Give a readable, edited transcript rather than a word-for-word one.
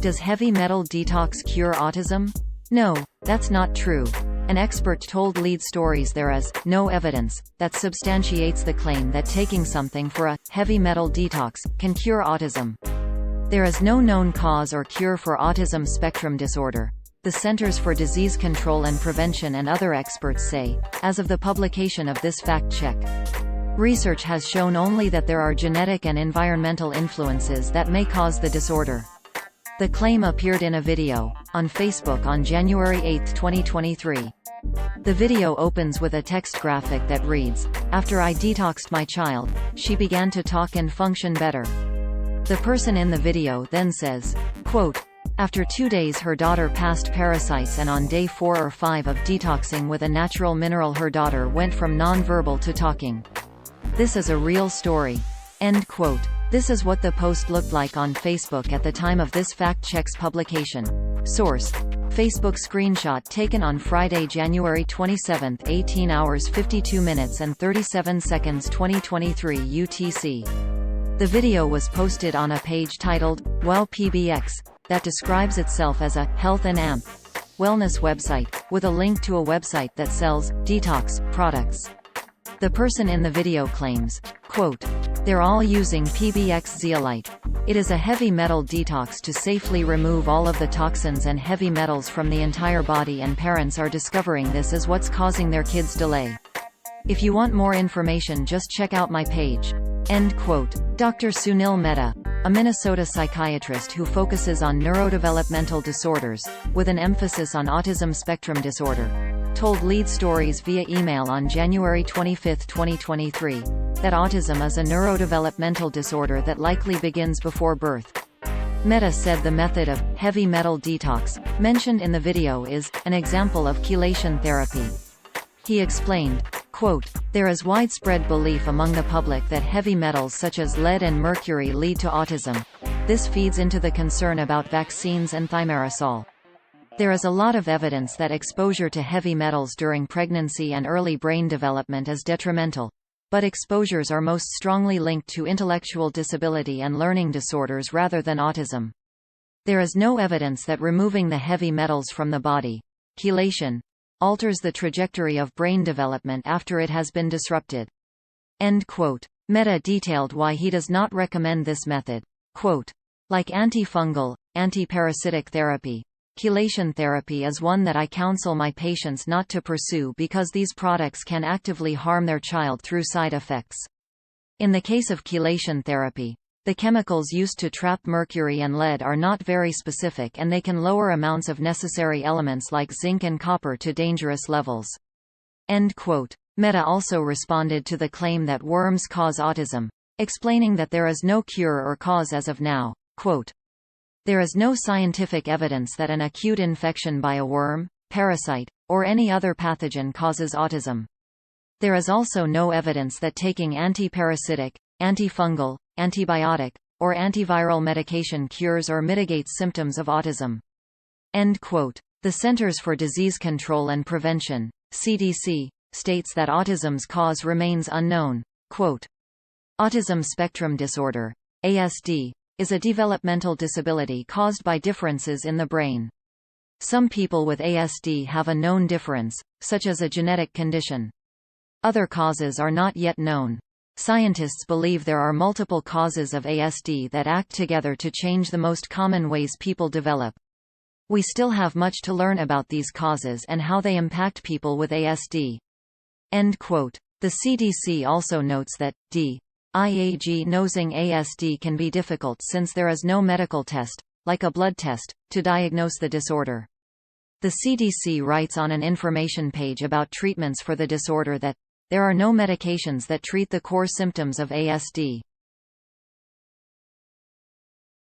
Does heavy metal detox cure autism? No, that's not true. An expert told Lead Stories there is no evidence that substantiates the claim that taking something for a heavy metal detox can cure autism. There is no known cause or cure for autism spectrum disorder, the Centers for Disease Control and Prevention and other experts say, as of the publication of this fact check. Research has shown only that there are genetic and environmental influences that may cause the disorder. The claim appeared in a video on Facebook on January 8, 2023. The video opens with a text graphic that reads, "After I detoxed my child, she began to talk and function better." The person in the video then says, quote, "After 2 days her daughter passed parasites and on day 4 or 5 of detoxing with a natural mineral her daughter went from non-verbal to talking. This is a real story." End quote. This is what the post looked like on Facebook at the time of this fact-check's publication. Source: Facebook screenshot taken on Friday, January 27, 18 hours 52 minutes and 37 seconds 2023 UTC. The video was posted on a page titled, Well PBX, that describes itself as a health and amp wellness website, with a link to a website that sells detox products. The person in the video claims, quote, "They're all using PBX zeolite. It is a heavy metal detox to safely remove all of the toxins and heavy metals from the entire body, and parents are discovering this is what's causing their kids delay. If you want more information, just check out my page." End quote. Dr. Sunil Mehta, a Minnesota psychiatrist who focuses on neurodevelopmental disorders, with an emphasis on autism spectrum disorder, told Lead Stories via email on January 25, 2023, that autism is a neurodevelopmental disorder that likely begins before birth. Mehta said the method of heavy metal detox, mentioned in the video, is an example of chelation therapy. He explained, quote, "There is widespread belief among the public that heavy metals such as lead and mercury lead to autism. This feeds into the concern about vaccines and thimerosal. There is a lot of evidence that exposure to heavy metals during pregnancy and early brain development is detrimental, but exposures are most strongly linked to intellectual disability and learning disorders rather than autism. There is no evidence that removing the heavy metals from the body, chelation, alters the trajectory of brain development after it has been disrupted." End quote. Mehta detailed why he does not recommend this method. Quote, "Like antifungal, antiparasitic therapy, chelation therapy is one that I counsel my patients not to pursue because these products can actively harm their child through side effects. In the case of chelation therapy, the chemicals used to trap mercury and lead are not very specific, and they can lower amounts of necessary elements like zinc and copper to dangerous levels." End quote. Mehta also responded to the claim that worms cause autism, explaining that there is no cure or cause as of now. Quote, "There is no scientific evidence that an acute infection by a worm, parasite, or any other pathogen causes autism. There is also no evidence that taking antiparasitic, antifungal, antibiotic, or antiviral medication cures or mitigates symptoms of autism." End quote. The Centers for Disease Control and Prevention, CDC, states that autism's cause remains unknown. Quote, "Autism spectrum disorder, ASD, is a developmental disability caused by differences in the brain. Some people with ASD have a known difference, such as a genetic condition. Other causes are not yet known. Scientists believe there are multiple causes of ASD that act together to change the most common ways people develop. We still have much to learn about these causes and how they impact people with ASD." End quote. The CDC also notes that diagnosing ASD can be difficult since there is no medical test, like a blood test, to diagnose the disorder. The CDC writes on an information page about treatments for the disorder that there are no medications that treat the core symptoms of ASD.